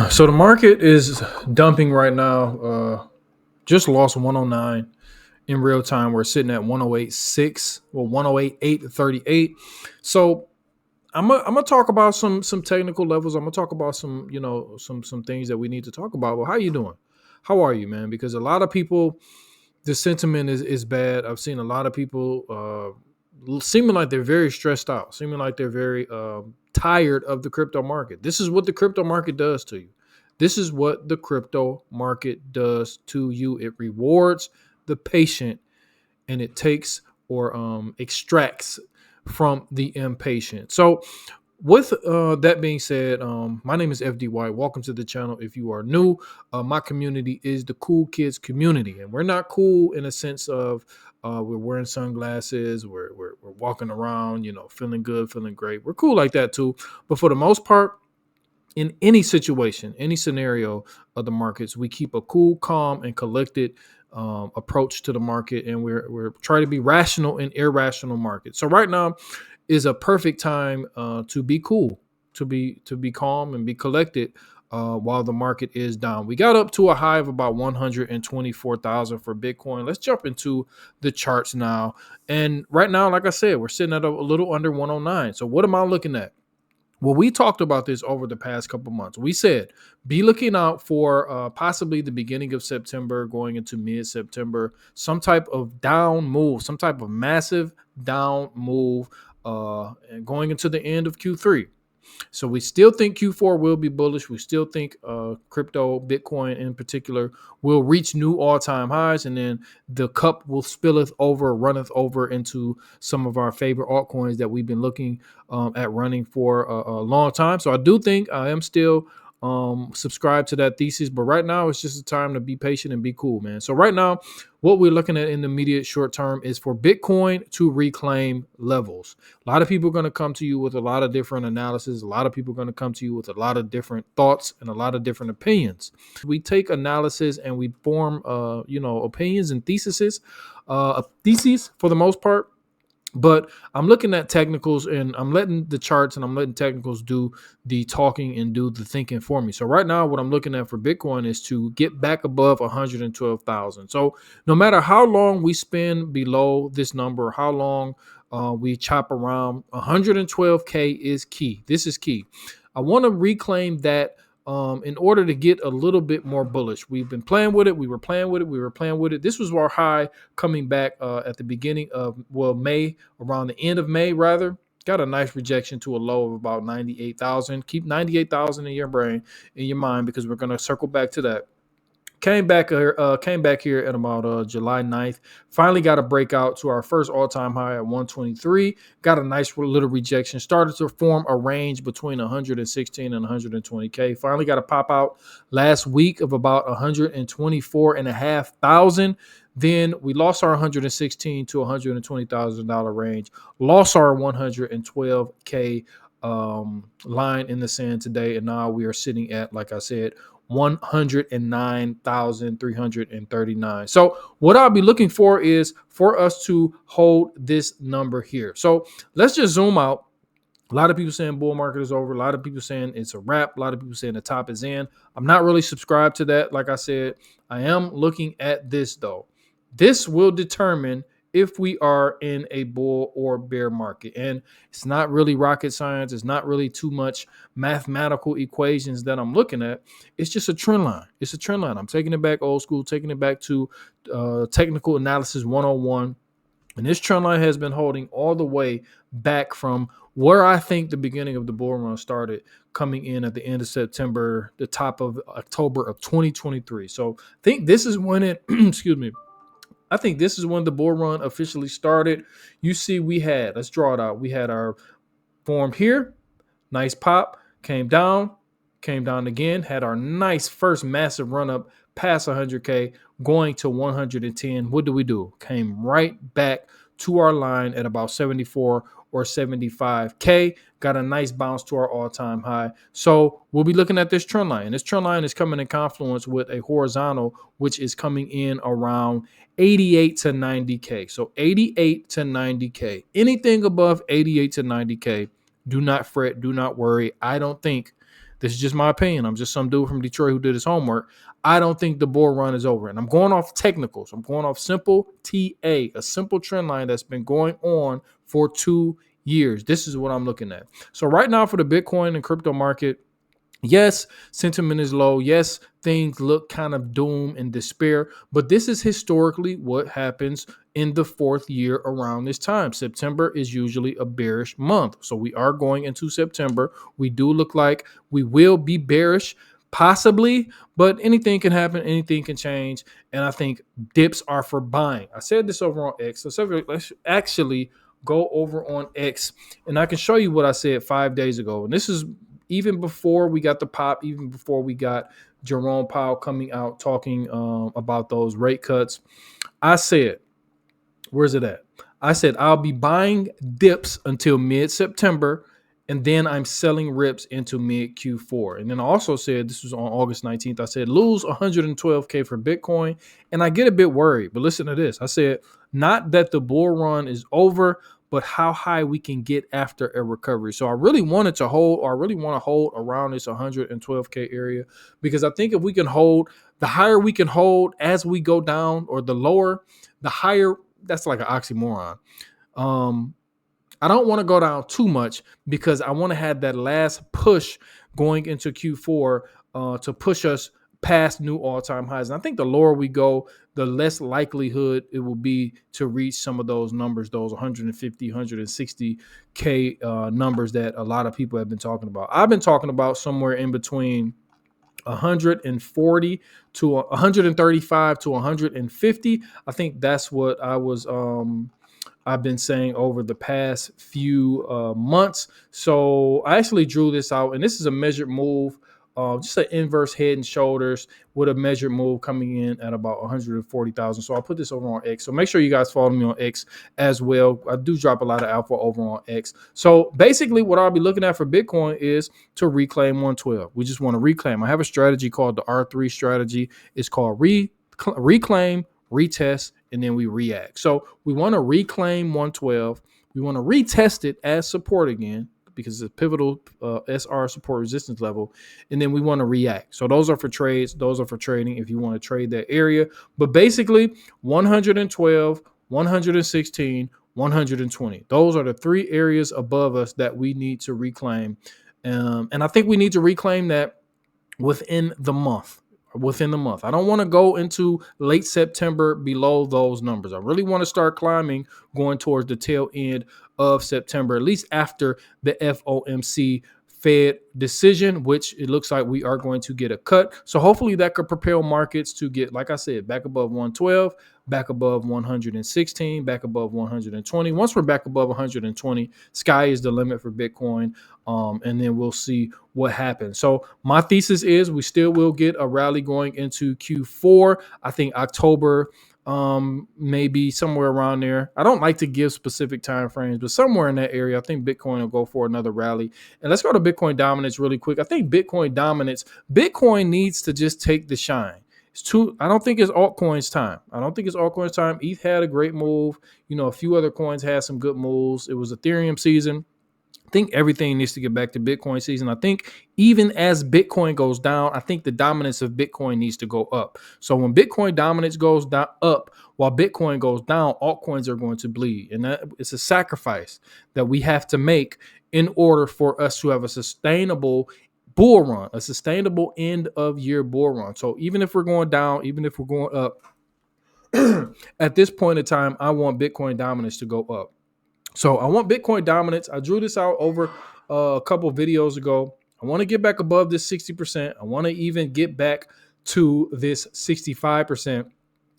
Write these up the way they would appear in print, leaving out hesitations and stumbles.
So the market is dumping right now. Just lost 109 in real time. We're sitting at 108.6, well 108.838. So I'm gonna talk about some technical levels. I'm gonna talk about some some things that we need to talk about. Well, how you doing? How are you, man? Because a lot of people, the sentiment is bad. I've seen a lot of people seeming like they're very stressed out, seeming like they're very tired of the crypto market. This is what the crypto market does to you. This is what the crypto market does to you. It rewards the patient and it takes or extracts from the impatient. So with that being said, my name is FD White. Welcome to the channel. If you are new, my community is the cool kids community, and we're not cool in a sense of we're wearing sunglasses, we're walking around, feeling good, feeling great. We're cool like that too, but for the most part, in any situation, any scenario of the markets, we keep a cool, calm, and collected approach to the market, and we're trying to be rational in irrational markets. So right now is a perfect time to be cool, to be calm and be collected while the market is down. We got up to a high of about 124,000 for Bitcoin. Let's jump into the charts now. And right now, like I said, we're sitting at a little under 109. So what am I looking at? Well, we talked about this over the past couple months. We said be looking out for possibly the beginning of September, going into mid-September, some type of down move, some type of massive down move, and going into the end of Q3. So we still think Q4 will be bullish. We still think crypto, Bitcoin in particular, will reach new all-time highs, and then the cup will spilleth over, runneth over into some of our favorite altcoins that we've been looking at running for a long time. So I do think I am still subscribed to that thesis, but right now it's just a time to be patient and be cool, man. So right now, what we're looking at in the immediate short term is for Bitcoin to reclaim levels. A lot of people are going to come to you with a lot of different analysis. A lot of people are going to come to you with a lot of different thoughts and a lot of different opinions. We take analysis and we form, opinions and theses for the most part. But I'm looking at technicals and I'm letting the charts and I'm letting technicals do the talking and do the thinking for me. So right now, what I'm looking at for Bitcoin is to get back above 112,000. So no matter how long we spend below this number, how long we chop around, 112K is key. This is key. I want to reclaim that in order to get a little bit more bullish. We've been playing with it. We were playing with it. This was our high coming back at the beginning of, May, around the end of May, rather. Got a nice rejection to a low of about 98,000. Keep 98,000 in your brain, in your mind, because we're going to circle back to that. Came back here at about July 9th. Finally got a breakout to our first all-time high at 123. Got a nice little rejection. Started to form a range between 116 and 120K. Finally got a pop out last week of about 124,500. Then we lost our 116 to $120,000 range. Lost our 112K line in the sand today. And now we are sitting at, like I said, 109,339. So what I'll be looking for is for us to hold this number here. So let's just zoom out. A lot of people saying bull market is over. A lot of people saying it's a wrap. A lot of people saying the top is in. I'm not really subscribed to that. Like I said, I am looking at this though. This will determine if we are in a bull or bear market. And it's not really rocket science. It's not really too much mathematical equations that I'm looking at. It's just a trend line. It's a trend line. I'm taking it back old school, taking it back to technical analysis 101. And this trend line has been holding all the way back from where I think the beginning of the bull run started, coming in at the end of September, the top of October of 2023. So I think this is when it, excuse me, I think this is when the bull run officially started. You see, let's draw it out. We had our formed here, nice pop, came down again, had our nice first massive run up past 100K, going to 110. What do? Came right back to our line at about 74 or 75K. Got a nice bounce to our all-time high. So we'll be looking at this trend line. And this trend line is coming in confluence with a horizontal, which is coming in around 88 to 90K. So 88 to 90K. Anything above 88 to 90K, do not fret, do not worry. I don't think This is just my opinion. I'm just some dude from Detroit who did his homework. I don't think the bull run is over. And I'm going off technicals. I'm going off simple TA, a simple trend line that's been going on for 2 years. This is what I'm looking at. So right now for the Bitcoin and crypto market, yes, sentiment is low. Yes, things look kind of doom and despair, but this is historically what happens in the fourth year around this time. September is usually a bearish month. So we are going into September. We do look like we will be bearish, possibly, but anything can happen, anything can change. And I think dips are for buying. I said this over on X. So let's actually go over on X and I can show you what I said 5 days ago. And this is even before we got the pop, even before we got Jerome Powell coming out talking about those rate cuts. I said, where's it at? I said, I'll be buying dips until mid-September, and then I'm selling rips into mid-Q4. And then I also said, this was on August 19th, I said, lose 112K for Bitcoin. And I get a bit worried, but listen to this. I said, not that the bull run is over, but how high we can get after a recovery. So I really wanted to hold, or I really want to hold around this 112K area, because I think if we can hold, the higher we can hold as we go down, or the lower, the higher. That's like an oxymoron. I don't want to go down too much because I want to have that last push going into Q4 to push us past new all-time highs. And I think the lower we go, the less likelihood it will be to reach some of those numbers, those 150, 160K numbers that a lot of people have been talking about. I've been talking about somewhere in between 140 to 135 to 150. I think that's what I've been saying over the past few months. So I actually drew this out, and this is a measured move, just an inverse head and shoulders with a measured move coming in at about 140,000. So I'll put this over on X. So make sure you guys follow me on X as well. I do drop a lot of alpha over on X. So basically what I'll be looking at for Bitcoin is to reclaim 112. We just want to reclaim. I have a strategy called the R3 strategy. It's called reclaim, retest, and then we react. So we want to reclaim 112. We want to retest it as support again, because it's a pivotal SR support resistance level. And then we want to react. So those are for trades. Those are for trading if you want to trade that area. But basically 112, 116, 120. Those are the three areas above us that we need to reclaim. And I think we need to reclaim that within the month. I don't want to go into late September below those numbers. I really want to start climbing going towards the tail end of September, at least after the FOMC Fed decision, which it looks like we are going to get a cut. So hopefully that could propel markets to get, like I said, back above 112, back above 116, back above 120. Once we're back above 120, sky is the limit for Bitcoin. And then we'll see what happens. So my thesis is we still will get a rally going into Q4. I think October, maybe somewhere around there. I don't like to give specific time frames, but somewhere in that area, I think Bitcoin will go for another rally. And let's go to Bitcoin dominance really quick. I think Bitcoin needs to just take the shine. I don't think it's altcoins time. ETH had a great move. A few other coins had some good moves. It was Ethereum season. I think everything needs to get back to Bitcoin season. I think even as Bitcoin goes down, I think the dominance of Bitcoin needs to go up. So when Bitcoin dominance goes up while Bitcoin goes down, altcoins are going to bleed. And that it's a sacrifice that we have to make in order for us to have a sustainable bull run, a sustainable end of year bull run. So even if we're going down, even if we're going up, at this point in time, I want Bitcoin dominance to go up. So I want Bitcoin dominance. I drew this out over a couple videos ago. I want to get back above this 60%. I want to even get back to this 65%,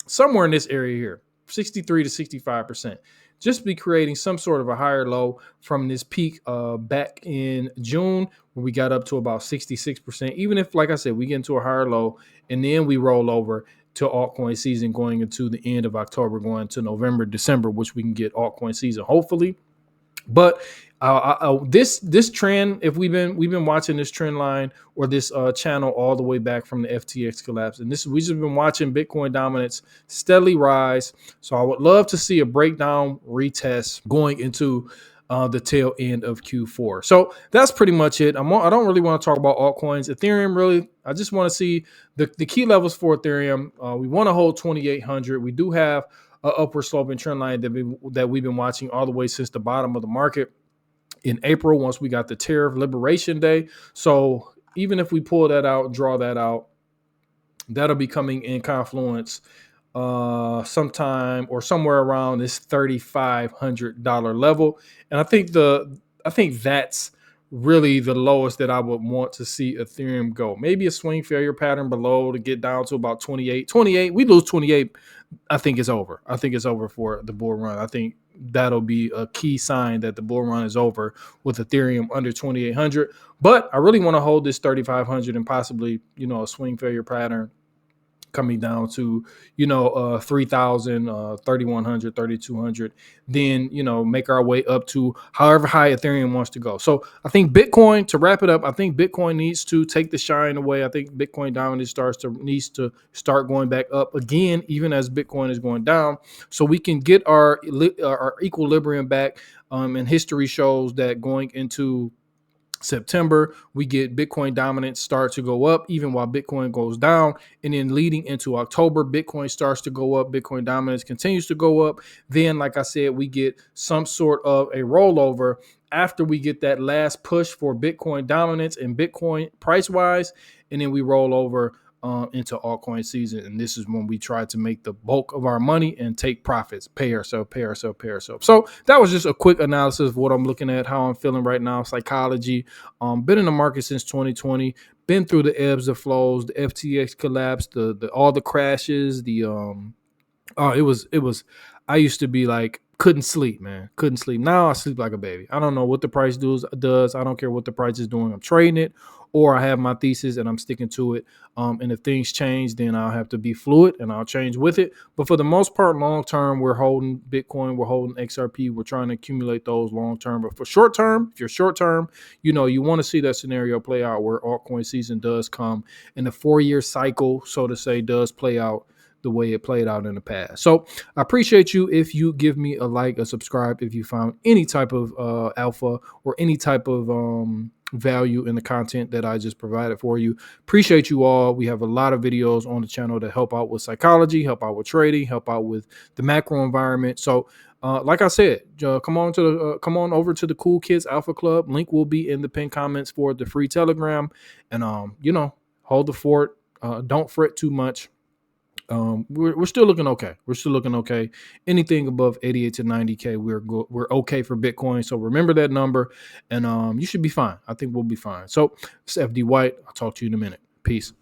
somewhere in this area here, 63 to 65%. Just be creating some sort of a higher low from this peak back in June, where we got up to about 66%. Even if, like I said, we get into a higher low and then we roll over to altcoin season going into the end of October, going to November, December, which we can get altcoin season, hopefully. But this trend, if we've been watching this trend line or this channel all the way back from the FTX collapse, and we've just been watching Bitcoin dominance steadily rise. So I would love to see a breakdown retest going into the tail end of Q4. So that's pretty much it. I don't really want to talk about altcoins. Ethereum, really, I just want to see the key levels for Ethereum. We want to hold 2,800. We do have an upward sloping trend line that we've been watching all the way since the bottom of the market in April, once we got the tariff liberation day. So even if we pull that out, draw that out, that'll be coming in confluence sometime or somewhere around this $3,500 level. And I think that's really the lowest that I would want to see Ethereum go. Maybe a swing failure pattern below to get down to about 28. We lose 28, I think it's over. I think it's over for the bull run. I think that'll be a key sign that the bull run is over with Ethereum under 2,800. But I really want to hold this 3,500 and possibly, a swing failure pattern coming down to 3,000, 3,100, 3,200, then make our way up to however high Ethereum wants to go. So I think Bitcoin, to wrap it up, I think Bitcoin needs to take the shine away. I think Bitcoin dominance needs to start going back up again, even as Bitcoin is going down, so we can get our equilibrium back. And history shows that going into September, we get Bitcoin dominance start to go up even while Bitcoin goes down. And then leading into October, Bitcoin starts to go up. Bitcoin dominance continues to go up. Then, like I said, we get some sort of a rollover after we get that last push for Bitcoin dominance and Bitcoin price wise. And then we roll over into altcoin season. And this is when we try to make the bulk of our money and take profits, pay ourselves. So that was just a quick analysis of what I'm looking at, how I'm feeling right now, psychology. Been in the market since 2020, been through the ebbs and flows, the FTX collapse, the all the crashes, it was, I used to be like, couldn't sleep, man. Couldn't sleep. Now I sleep like a baby. I don't know what the price does. I don't care what the price is doing. I'm trading it, or I have my thesis and I'm sticking to it. And if things change, then I'll have to be fluid and I'll change with it. But for the most part, long term, we're holding Bitcoin, we're holding XRP, we're trying to accumulate those long term. But for short term, if you're short term, you want to see that scenario play out where altcoin season does come and the 4-year cycle, so to say, does play out the way it played out in the past. So I appreciate you if you give me a like, a subscribe, if you found any type of alpha or any type of value in the content that I just provided for you. Appreciate you all. We have a lot of videos on the channel that help out with psychology, help out with trading, help out with the macro environment. So like I said, come on over to the Cool Kids Alpha Club. Link will be in the pinned comments for the free Telegram. And hold the fort. Don't fret too much. We're still looking okay. Anything above 88 to 90K, we're okay for Bitcoin. So remember that number, and you should be fine. I think we'll be fine. So it's FD White. I'll talk to you in a minute. Peace.